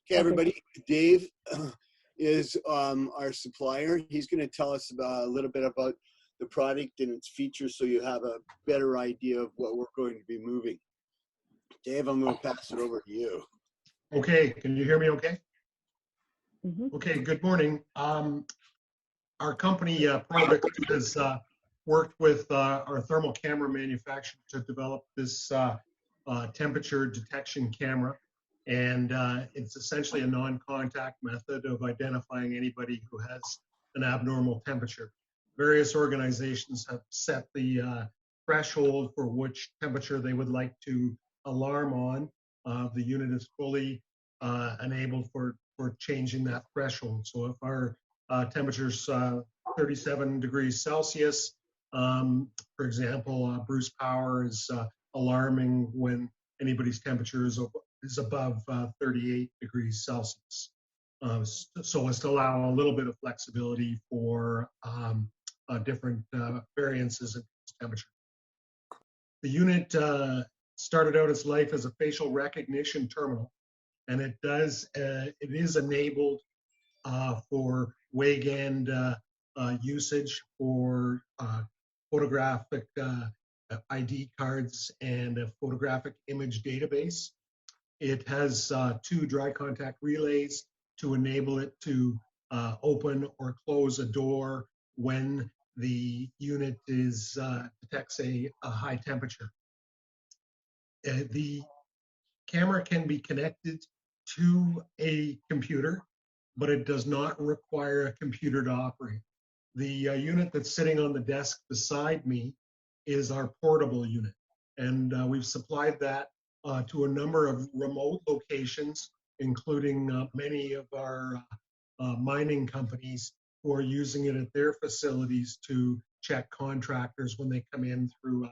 Okay, everybody, Dave is our supplier. He's going to tell us a little bit about the product and its features so you have a better idea of what we're going to be moving. Dave, I'm going to pass it over to you. Okay, can you hear me okay? Mm-hmm. Okay, good morning. Our company, Provic, has worked with our thermal camera manufacturer to develop this temperature detection camera. And it's essentially a non-contact method of identifying anybody who has an abnormal temperature. Various organizations have set the threshold for which temperature they would like to alarm on. The unit is fully enabled for changing that threshold. So if our temperature's 37 degrees Celsius, for example, Bruce Power is alarming when anybody's temperature is above 38 degrees Celsius. So as to allow a little bit of flexibility for different variances in temperature. The unit started out its life as a facial recognition terminal, and it is enabled for Waygand usage for photographic ID cards and a photographic image database. It has 2 dry contact relays to enable it to open or close a door when the unit detects a high temperature. The camera can be connected to a computer, but it does not require a computer to operate. The unit that's sitting on the desk beside me is our portable unit, and we've supplied that to a number of remote locations, including many of our mining companies who are using it at their facilities to check contractors when they come in through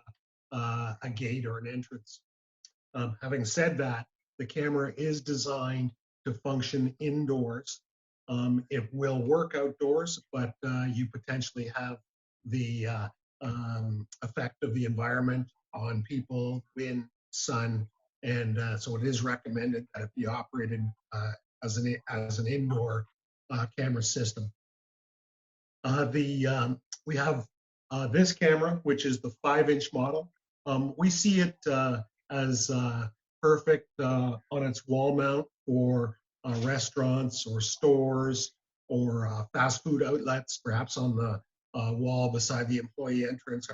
a gate or an entrance. Having said that, the camera is designed to function indoors. It will work outdoors, but you potentially have the effect of the environment on people, wind, sun, and so it is recommended that it be operated as an indoor camera system. We have this camera, which is the 5-inch model. We see it as perfect on its wall mount for restaurants or stores or fast food outlets, perhaps on the wall beside the employee entrance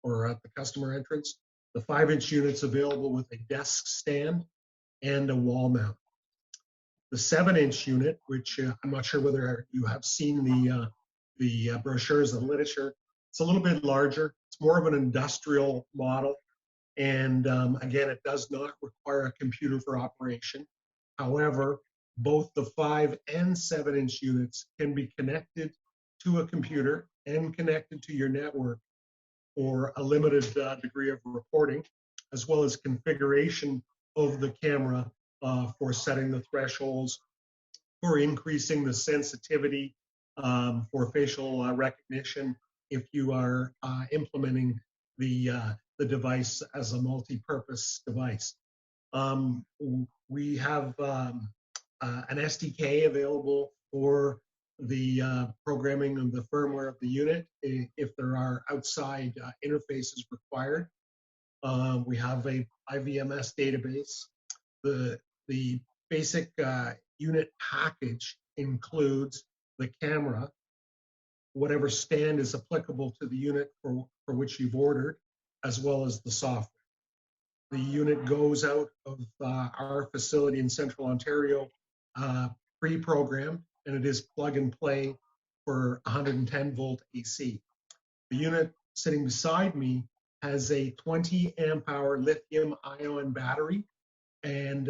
or at the customer entrance. The 5-inch unit's available with a desk stand and a wall mount. The 7-inch unit, which I'm not sure whether you have seen the brochures and literature, it's a little bit larger. It's more of an industrial model. And again, it does not require a computer for operation. However, both the 5 and 7-inch units can be connected to a computer and connected to your network for a limited degree of reporting, as well as configuration of the camera for setting the thresholds, for increasing the sensitivity for facial recognition if you are implementing the device as a multi-purpose device. We have an SDK available for the programming of the firmware of the unit if there are outside interfaces required. We have a IVMS database. The basic unit package includes the camera, whatever stand is applicable to the unit for which you've ordered, as well as the software. The unit goes out of our facility in Central Ontario pre-programmed, and it is plug and play for 110 volt AC. The unit sitting beside me has a 20 amp hour lithium ion battery and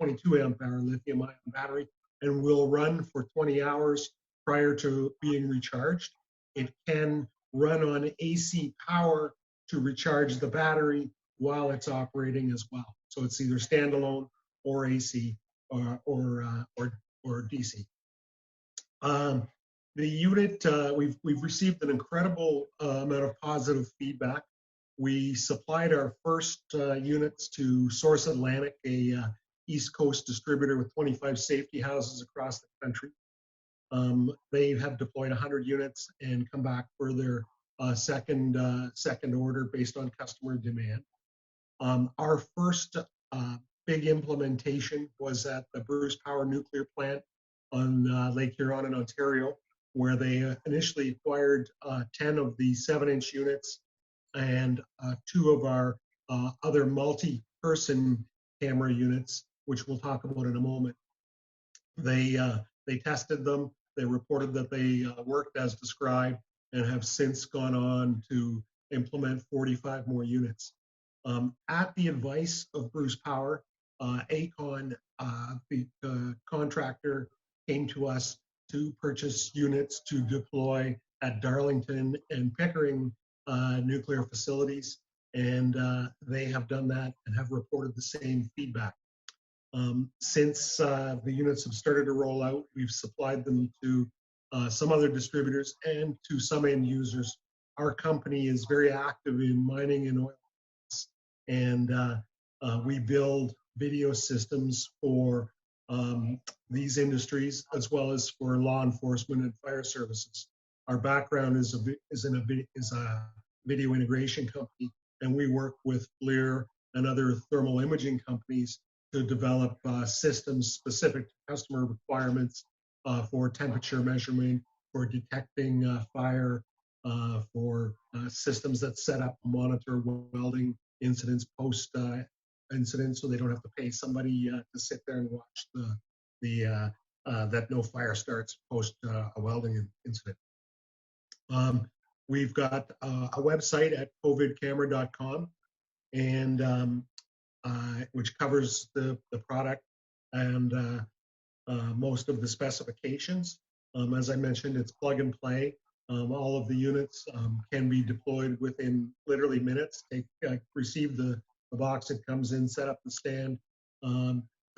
22 amp hour lithium ion battery, and will run for 20 hours prior to being recharged. It can run on AC power to recharge the battery while it's operating as well. So it's either standalone or AC or DC. The unit, we've received an incredible amount of positive feedback. We supplied our first units to Source Atlantic, a East Coast distributor with 25 safety houses across the country. They have deployed 100 units and come back for their second order based on customer demand. Our first big implementation was at the Bruce Power nuclear plant on Lake Huron in Ontario, where they initially acquired 10 of the 7-inch units and 2 of our other multi-person camera units, which we'll talk about in a moment. They tested them. They reported that they worked as described and have since gone on to implement 45 more units. At the advice of Bruce Power, Aecon, the contractor, came to us to purchase units to deploy at Darlington and Pickering nuclear facilities, and they have done that and have reported the same feedback. Since the units have started to roll out, we've supplied them to some other distributors and to some end users. Our company is very active in mining and oil, and we build video systems for these industries as well as for law enforcement and fire services. Our background is a video integration company, and we work with FLIR and other thermal imaging companies to develop systems specific to customer requirements for temperature measurement, for detecting fire, for systems that set up monitor welding incidents post incident, so they don't have to pay somebody to sit there and watch that no fire starts post a welding incident. We've got a website at covidcamera.com, and which covers the product and most of the specifications. As I mentioned, it's plug and play. All of the units can be deployed within literally minutes. Receive the box that comes in, set up the stand,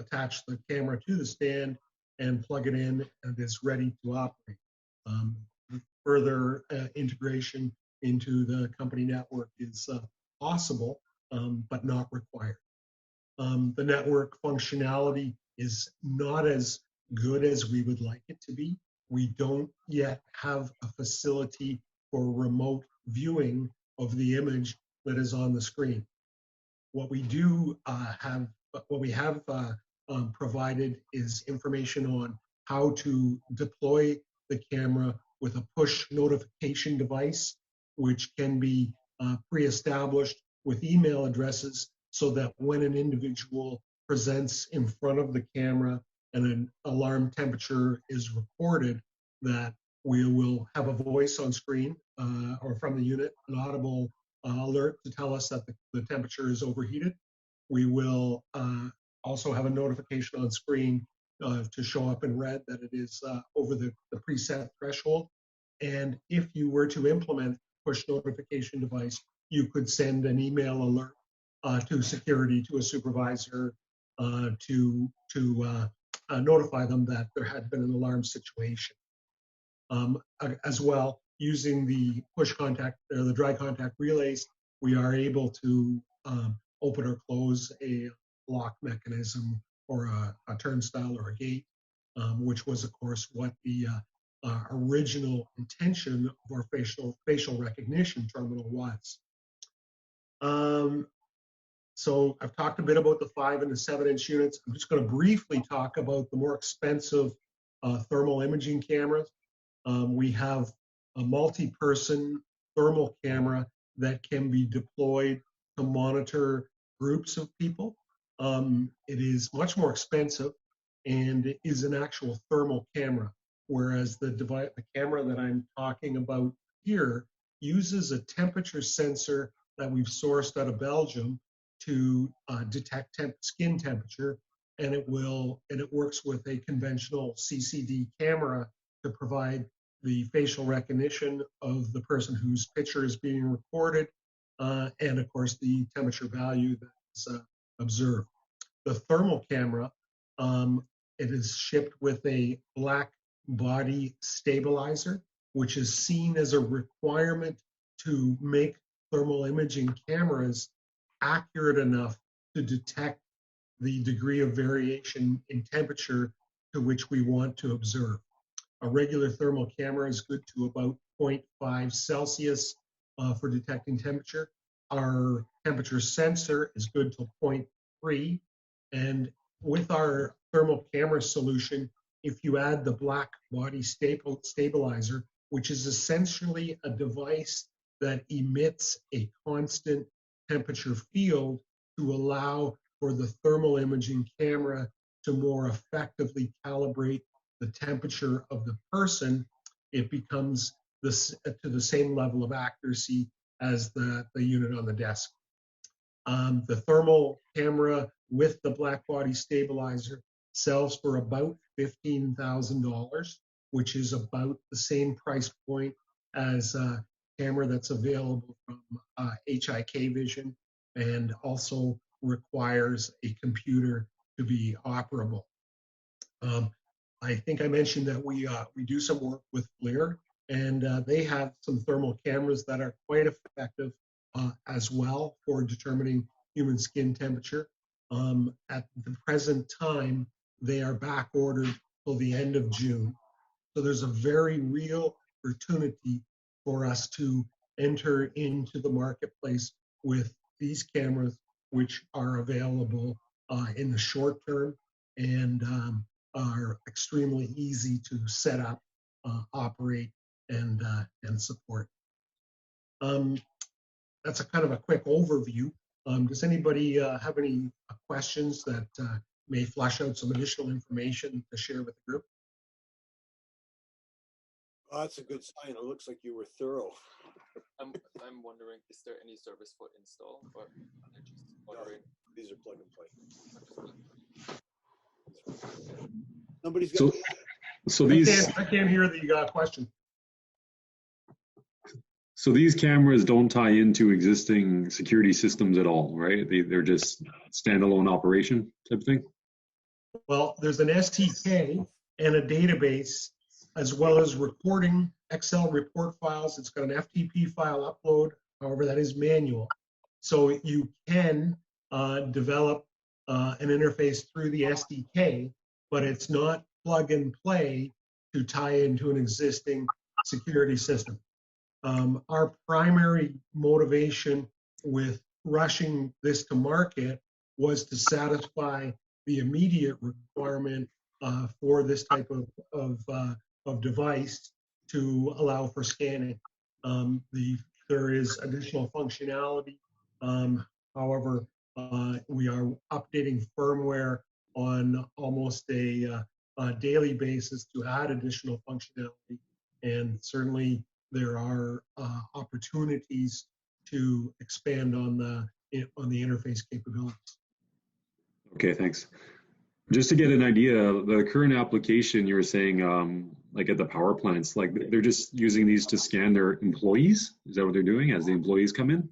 attach the camera to the stand, and plug it in, and it's ready to operate. Further integration into the company network is possible, but not required. The network functionality is not as good as we would like it to be. We don't yet have a facility for remote viewing of the image that is on the screen. What we do have provided is information on how to deploy the camera with a push notification device, which can be pre-established with email addresses, so that when an individual presents in front of the camera and an alarm temperature is recorded, that we will have a voice on screen or from the unit, an audible alert to tell us that the temperature is overheated. We will also have a notification on screen to show up in red that it is over the preset threshold. And if you were to implement push notification device, you could send an email alert to security, to a supervisor, to notify them that there had been an alarm situation. As well, using the push contact or the dry contact relays, we are able to open or close a lock mechanism or a turnstile or a gate, which was, of course, what the original intention of our facial recognition terminal was. So I've talked a bit about the 5 and the 7-inch units. I'm just going to briefly talk about the more expensive thermal imaging cameras. We have a multi-person thermal camera that can be deployed to monitor groups of people. It is much more expensive and is an actual thermal camera, whereas the camera that I'm talking about here uses a temperature sensor that we've sourced out of Belgium to detect skin temperature, and it works with a conventional CCD camera to provide the facial recognition of the person whose picture is being recorded, and of course the temperature value that is observed. The thermal camera, it is shipped with a black body stabilizer, which is seen as a requirement to make thermal imaging cameras accurate enough to detect the degree of variation in temperature to which we want to observe. A regular thermal camera is good to about 0.5 Celsius for detecting temperature. Our temperature sensor is good to 0.3. And with our thermal camera solution, if you add the black body stabilizer, which is essentially a device that emits a constant temperature field to allow for the thermal imaging camera to more effectively calibrate the temperature of the person, it becomes to the same level of accuracy as the unit on the desk. The thermal camera with the black body stabilizer sells for about $15,000, which is about the same price point as a camera that's available from HIK Vision, and also requires a computer to be operable. I think I mentioned that we do some work with FLIR, and they have some thermal cameras that are quite effective as well for determining human skin temperature. At the present time, they are back ordered till the end of June. So there's a very real opportunity for us to enter into the marketplace with these cameras, which are available in the short term and are extremely easy to set up, operate, and support. That's a kind of a quick overview. Does anybody have any questions that may flesh out some additional information to share with the group? Oh, that's a good sign. It looks like you were thorough. I'm wondering, is there any service for install, or are they just ordering? These are plug and play. Nobody's got. So these. I can't hear the question. So these cameras don't tie into existing security systems at all, right? They're just standalone operation type of thing? Well, there's an STK and a database, as well as reporting, Excel report files. It's got an FTP file upload, however, that is manual. So you can develop an interface through the SDK, but it's not plug and play to tie into an existing security system. Our primary motivation with rushing this to market was to satisfy the immediate requirement for this type of device to allow for scanning. There is additional functionality. However, we are updating firmware on almost a daily basis to add additional functionality, and certainly there are opportunities to expand on the interface capabilities. Okay, thanks. Just to get an idea, the current application you were saying, like at the power plants, like they're just using these to scan their employees? Is that what they're doing as the employees come in?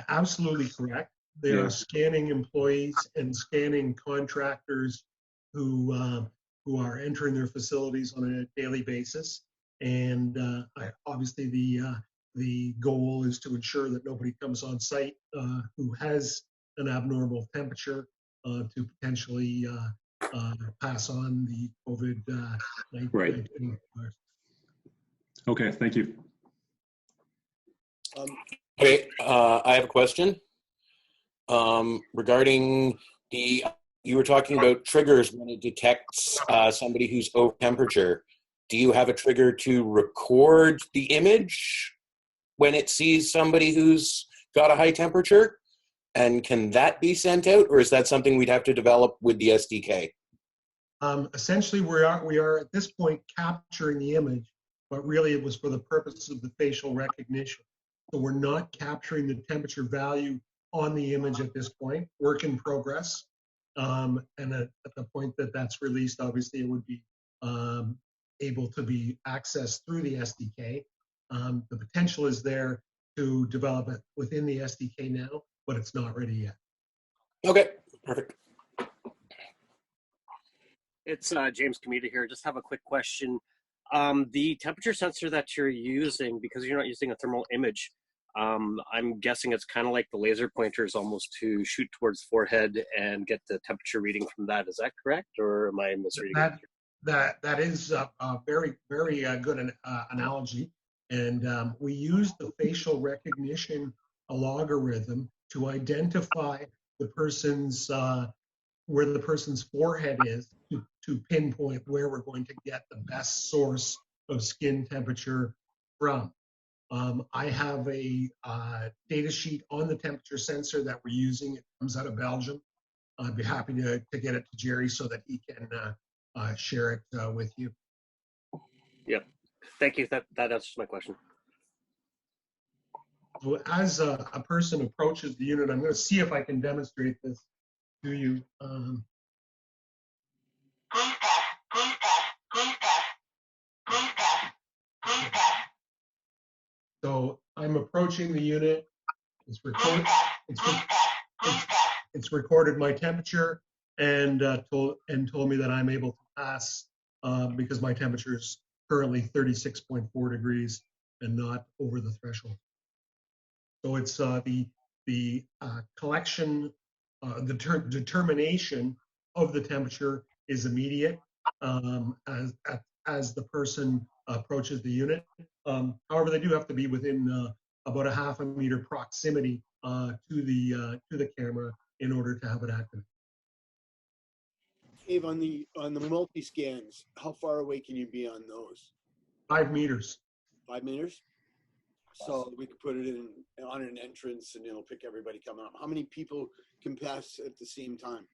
Absolutely correct. They are scanning employees and scanning contractors who are entering their facilities on a daily basis. And obviously the goal is to ensure that nobody comes on site who has an abnormal temperature to potentially pass on the COVID-19 Right. virus. Okay, thank you. Okay, I have a question regarding you were talking about triggers when it detects somebody who's over temperature. Do you have a trigger to record the image when it sees somebody who's got a high temperature? And can that be sent out, or is that something we'd have to develop with the SDK? Essentially, we are at this point capturing the image, but really it was for the purpose of the facial recognition. So we're not capturing the temperature value on the image at this point, work in progress. And at the point that that's released, obviously it would be able to be accessed through the SDK. The potential is there to develop it within the SDK now, but it's not ready yet. Okay, perfect. It's James Comita here. Just have a quick question. The temperature sensor that you're using, because you're not using a thermal image, I'm guessing it's kind of like the laser pointers, almost to shoot towards the forehead and get the temperature reading from that. Is that correct, or am I misreading it? That is a very good analogy, and we use the facial recognition algorithm to identify the person's where the person's forehead is to pinpoint where we're going to get the best source of skin temperature from. I have a data sheet on the temperature sensor that we're using. It comes out of Belgium. I'd be happy to get it to Jerry so that he can share it with you. Yeah, thank you. That answers my question. So as a person approaches the unit, I'm going to see if I can demonstrate this to you. So I'm approaching the unit. It's recorded. It's recorded my temperature and told me that I'm able to pass because my temperature is currently 36.4 degrees and not over the threshold. So it's the collection, the determination of the temperature is immediate as the person approaches the unit. However, they do have to be within about a half a meter proximity to the camera in order to have it active. Dave, on the multi scans, how far away can you be on those? 5 meters. 5 meters. So we could put it in on an entrance, and it'll pick everybody coming up. How many people can pass at the same time?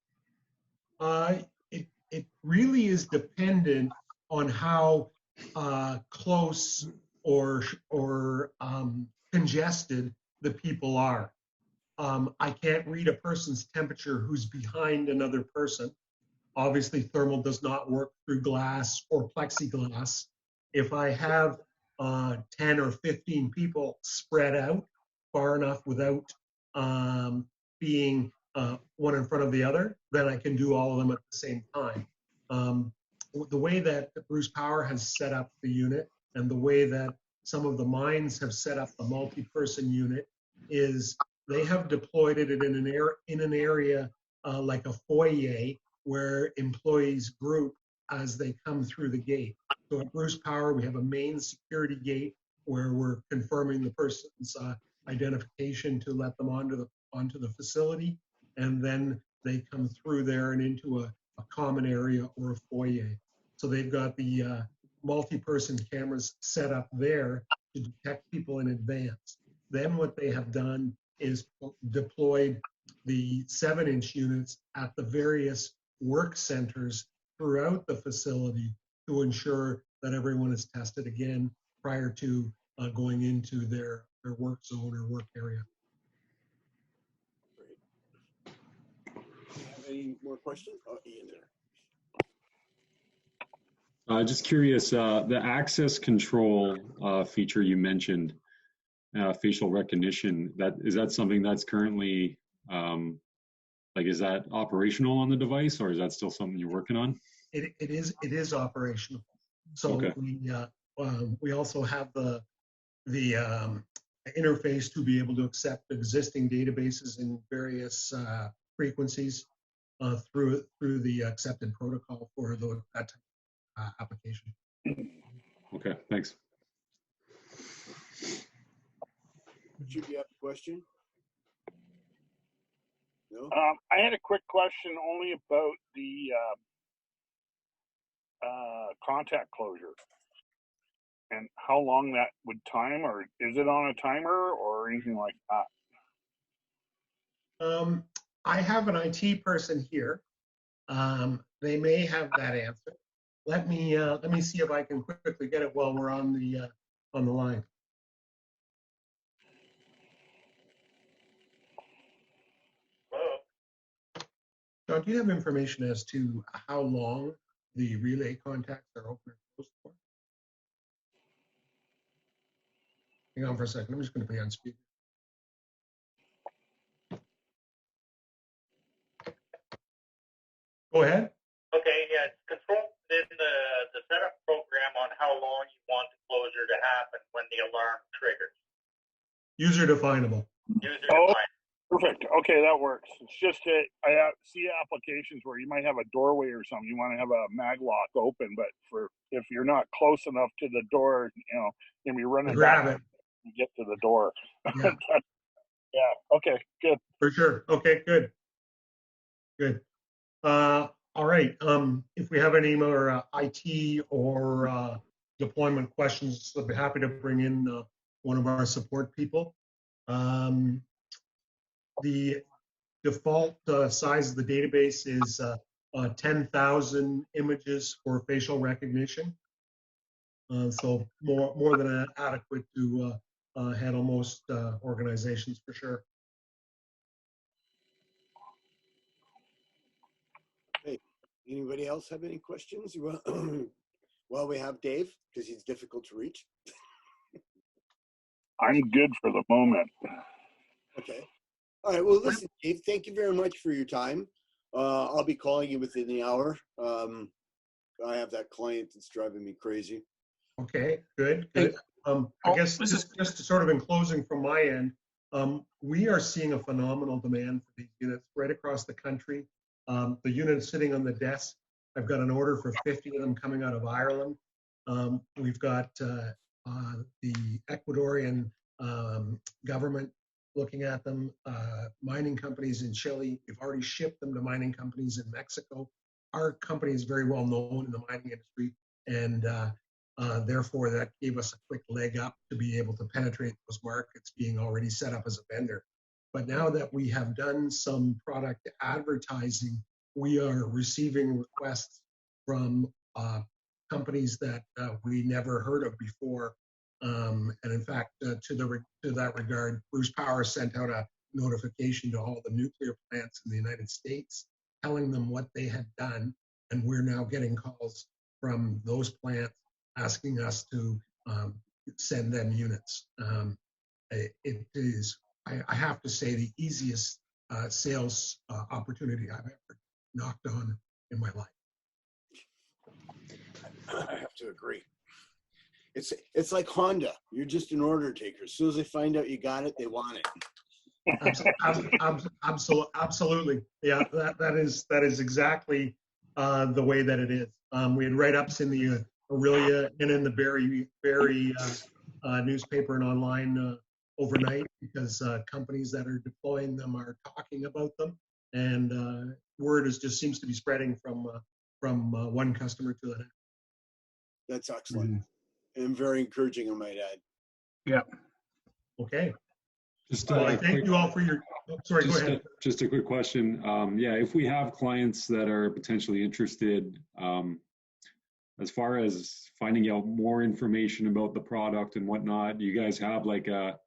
It really is dependent on how close or congested the people are. I can't read a person's temperature who's behind another person. Obviously, thermal does not work through glass or plexiglass. If I have 10 or 15 people spread out far enough without being one in front of the other, then I can do all of them at the same time. The way that Bruce Power has set up the unit and the way that some of the mines have set up the multi-person unit is they have deployed it in an area like a foyer where employees group as they come through the gate. So at Bruce Power, we have a main security gate where we're confirming the person's identification to let them onto the facility, and then they come through there and into a common area or a foyer. So they've got the multi-person cameras set up there to detect people in advance. Then what they have done is deployed the 7-inch units at the various work centers throughout the facility to ensure that everyone is tested again prior to going into their work zone or work area. Great. Do you have any more questions? Oh, Ian there. Just curious, the access control feature you mentioned, facial recognition, is that something that's currently, is that operational on the device, or is that still something you're working on? It is operational. So okay. We also have the interface to be able to accept existing databases in various frequencies through the accepted protocol for that type of application. Okay, thanks. Should you have a question? No? I had a quick question only about the contact closure and how long that would time, or is it on a timer or anything like that? I have an IT person here. They may have that answer. Let me see if I can quickly get it while we're on the line. John, do you have information as to how long the relay contacts are open and closed for? Hang on for a second. I'm just going to put you on speaker. Go ahead. Okay, yeah, it's controlled in the setup program on how long you want the closure to happen when the alarm triggers. User definable. User Oh, defined. perfect. Okay, that works. It's just that see applications where you might have a doorway or something. You want to have a mag lock open, but if you're not close enough to the door, you'll be running Grab back it. to get to the door. Yeah, Yeah. Okay. Good. for sure. Okay, good. Good. All right. If we have any more IT or deployment questions, I'd be happy to bring in one of our support people. The default size of the database is 10,000 images for facial recognition. So more than adequate to handle most organizations for sure. Anybody else have any questions? Well, we have Dave because he's difficult to reach. I'm good for the moment. Okay. All right. Well, listen, Dave, thank you very much for your time. I'll be calling you within the hour. I have that client that's driving me crazy. Okay, good. I guess just sort of in closing from my end, we are seeing a phenomenal demand for these units right across the country. The unit sitting on the desk, I've got an order for 50 of them coming out of Ireland. We've got the Ecuadorian government looking at them, mining companies in Chile. We've already shipped them to mining companies in Mexico. Our company is very well known in the mining industry, and therefore that gave us a quick leg up to be able to penetrate those markets, being already set up as a vendor. But now that we have done some product advertising, we are receiving requests from companies that we never heard of before. And in fact, to that regard, Bruce Power sent out a notification to all the nuclear plants in the United States, telling them what they had done. And we're now getting calls from those plants asking us to send them units. It is, I have to say, the easiest sales opportunity I've ever knocked on in my life. I have to agree. It's like Honda. You're just an order taker. As soon as they find out you got it, they want it. Absolutely. Yeah, that is exactly the way that it is. We had write-ups in the Aurelia and in the Barrie newspaper and online overnight because companies that are deploying them are talking about them, and word just seems to be spreading from one customer to the next. That's excellent and very encouraging, I might add. Yeah. Okay. Just thank you all for your. Sorry, go ahead. Just a quick question. Yeah, if we have clients that are potentially interested, as far as finding out more information about the product and whatnot, do you guys have like a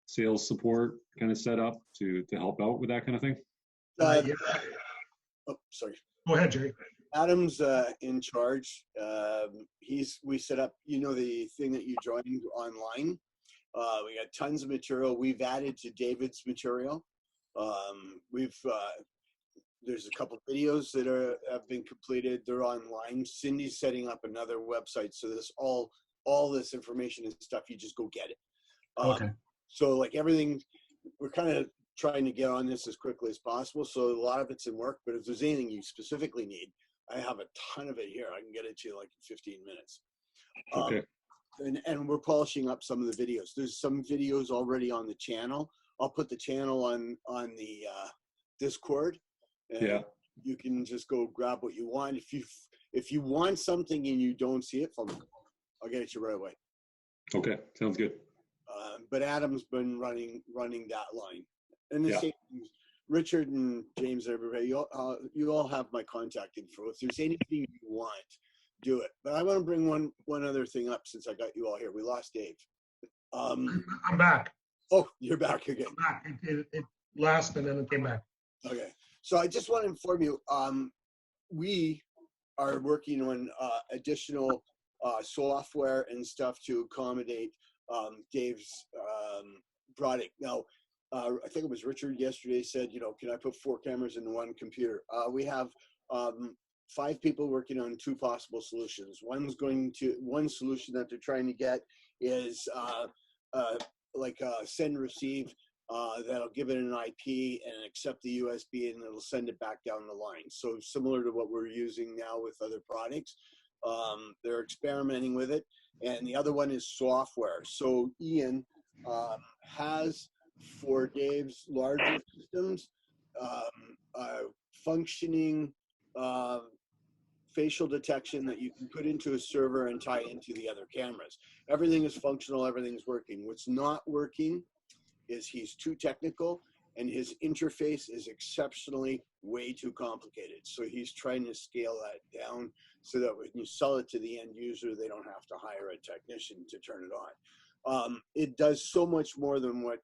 sales support kind of set up to help out with that kind of thing? Yeah. Oh, sorry. Go ahead, Jerry. Adam's in charge. We set up, the thing that you joined online. We got tons of material. We've added to David's material. There's a couple videos that have been completed. They're online. Cindy's setting up another website, so this all this information and stuff. You just go get it. Okay. So like everything, we're kind of trying to get on this as quickly as possible. So a lot of it's in work. But if there's anything you specifically need, I have a ton of it here. I can get it to you like in 15 minutes. Okay. And we're polishing up some of the videos. There's some videos already on the channel. I'll put the channel on the Discord. And yeah. You can just go grab what you want. If you want something and you don't see it from me, I'll get it to you right away. Okay, sounds good. But Adam's been running that line, and the same Richard and James and everybody. You all have my contact info. If there's anything you want, do it. But I want to bring one other thing up since I got you all here. We lost Dave. I'm back. Oh, you're back again. I'm back. It last and then it came back. Okay. So I just want to inform you, we are working on additional software and stuff to accommodate Dave's product. Now, I think it was Richard yesterday said, can I put 4 cameras in one computer? We have 5 people working on 2 possible solutions. One solution that they're trying to get is like a send receive that'll give it an IP and accept the USB, and it'll send it back down the line. So similar to what we're using now with other products. They're experimenting with it. And the other one is software. So Ian has, for Dave's larger systems, functioning facial detection that you can put into a server and tie into the other cameras. Everything is functional, everything's working. What's not working is he's too technical, and his interface is exceptionally way too complicated. So he's trying to scale that down so that when you sell it to the end user, they don't have to hire a technician to turn it on. It does so much more than what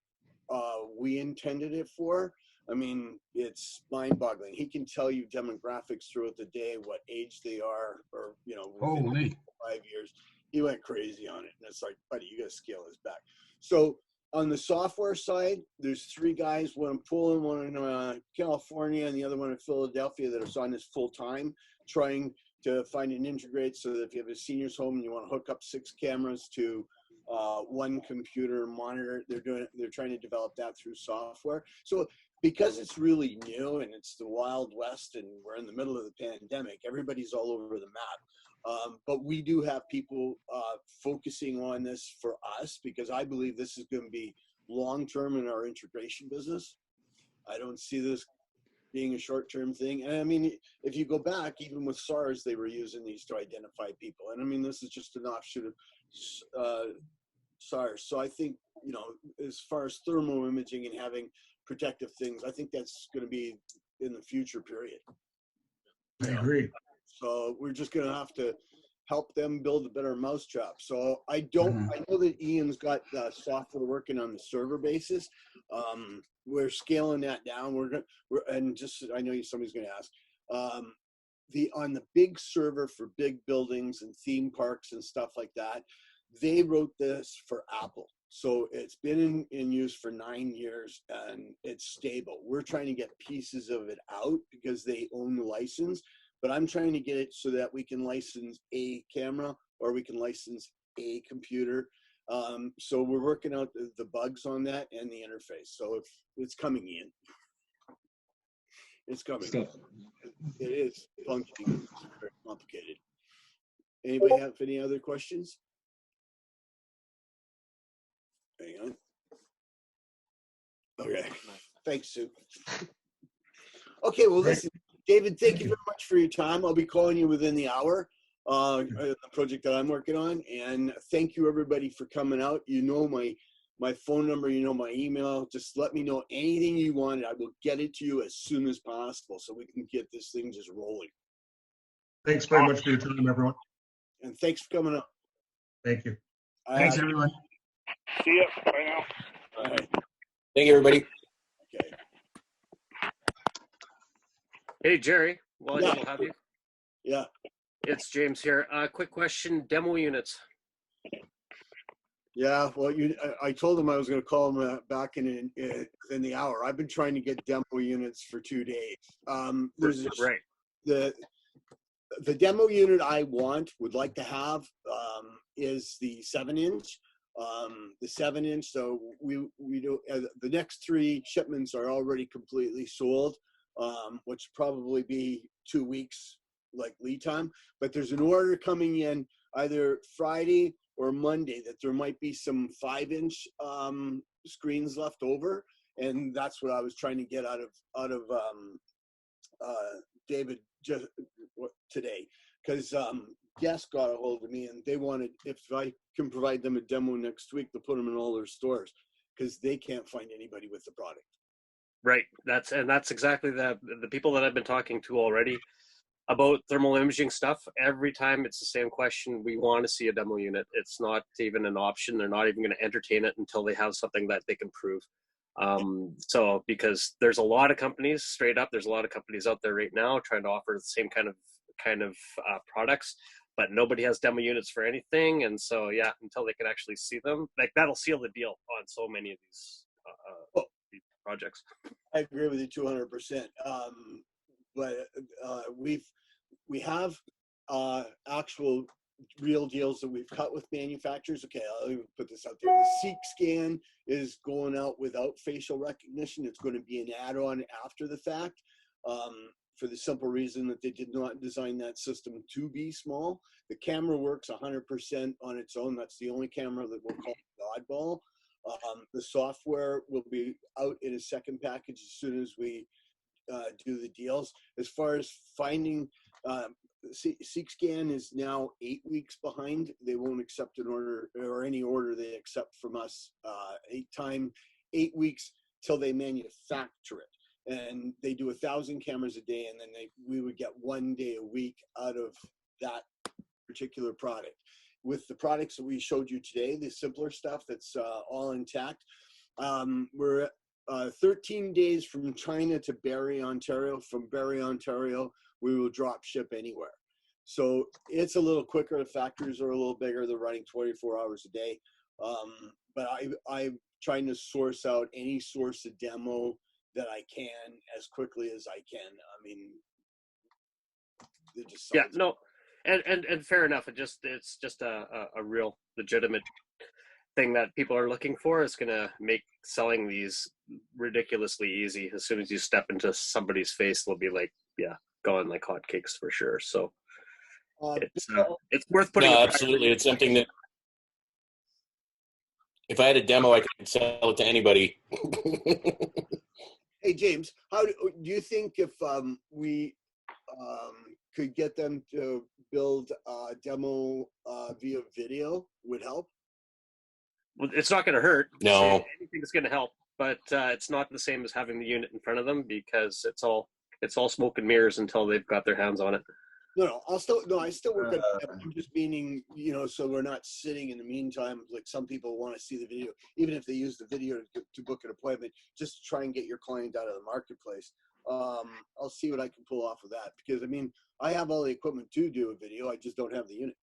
we intended it for. I mean, it's mind-boggling. He can tell you demographics throughout the day, what age they are, or, you know, within Holy. 5 years. He went crazy on it. And it's like, buddy, you got to scale this back. So on the software side, there's 3 guys, one in Poland, one in California, and the other one in Philadelphia that are on this full-time, trying to find and integrate so that if you have a senior's home and you want to hook up 6 cameras to one computer monitor, they're trying to develop that through software. So because it's really new and it's the Wild West and we're in the middle of the pandemic, everybody's all over the map. But we do have people focusing on this for us, because I believe this is going to be long-term in our integration business. I don't see this being a short-term thing. And I mean, if you go back, even with SARS, they were using these to identify people. And I mean, this is just an offshoot of SARS. So I think, you know, as far as thermal imaging and having protective things, I think that's going to be in the future, period. I agree. So we're just going to have to help them build a better mousetrap. So I know that Ian's got software working on the server basis. We're scaling that down. I know somebody's going to ask, on the big server for big buildings and theme parks and stuff like that, they wrote this for Apple. So it's been in use for 9 years and it's stable. We're trying to get pieces of it out because they own the license, but I'm trying to get it so that we can license a camera or we can license a computer. So we're working out the bugs on that and the interface. So if it's coming in, it's coming. It is functioning. It's very complicated. Anybody have any other questions? Hang on. Okay. Thanks, Sue. Okay, well, listen, David, thank you very much for your time. I'll be calling you within the hour, the project that I'm working on. And thank you, everybody, for coming out. You know my phone number, you know my email. Just let me know anything you want. I will get it to you as soon as possible so we can get this thing just rolling. Thanks very much for your time, everyone. And thanks for coming up. Thank you. Thanks, everyone. See ya. Bye now. All right. Thank you, everybody. Okay. Hey, Jerry. Well, Yeah. I still have you. Yeah. It's James here. Quick question: demo units. Yeah, well, I told him I was going to call him back in the hour. I've been trying to get demo units for 2 days. There's Right. The demo unit I would like to have is the 7-inch. The 7-inch. So we do the next 3 shipments are already completely sold, which probably be 2 weeks like lead time. But there's an order coming in either Friday or Monday that there might be some 5-inch screens left over, and that's what I was trying to get out of David just today, because Guest got a hold of me and they wanted, if I can provide them a demo next week, to put them in all their stores because they can't find anybody with the product. Right. That's exactly the people that I've been talking to already about thermal imaging stuff. Every time it's the same question. We want to see a demo unit. It's not even an option. They're not even going to entertain it until they have something that they can prove. So because there's a lot of companies, straight up, there's a lot of companies out there right now trying to offer the same kind of products, but nobody has demo units for anything. And so, yeah, until they can actually see them, like that'll seal the deal on so many of these projects. I agree with you 200%. But we have actual real deals that we've cut with manufacturers. Okay, I'll even put this out there. The Seek Scan is going out without facial recognition. It's going to be an add-on after the fact, for the simple reason that they did not design that system to be small. The camera works 100% on its own. That's the only camera that we'll call oddball. The software will be out in a second package as soon as we do the deals. As far as finding, Seek Scan is now 8 weeks behind. They won't accept an order or any order they accept from us 8 weeks till they manufacture it. And they do 1,000 cameras a day, and then we would get 1 day a week out of that particular product. With the products that we showed you today, the simpler stuff that's all intact, we're 13 days from China to Barrie, Ontario. From Barrie, Ontario, we will drop ship anywhere. So it's a little quicker. The factories are a little bigger. They're running 24 hours a day. But I'm trying to source out any source of demo that I can as quickly as I can. I mean, yeah, no, and fair enough. It's just a real legitimate thing that people are looking for. Is going to make selling these ridiculously easy. As soon as you step into somebody's face, they'll be like, yeah, going like hotcakes for sure. So it's worth putting. No, absolutely. It's something that if I had a demo, I could sell it to anybody. Hey, James, how do you think if we could get them to build a demo via video would help? Well, it's not going to hurt. No. Anything's going to help, but it's not the same as having the unit in front of them because it's all smoke and mirrors until they've got their hands on it. I still work on it. I'm just meaning, so we're not sitting in the meantime. Like some people want to see the video, even if they use the video to book an appointment, just to try and get your client out of the marketplace. I'll see what I can pull off of that because I mean, I have all the equipment to do a video. I just don't have the unit.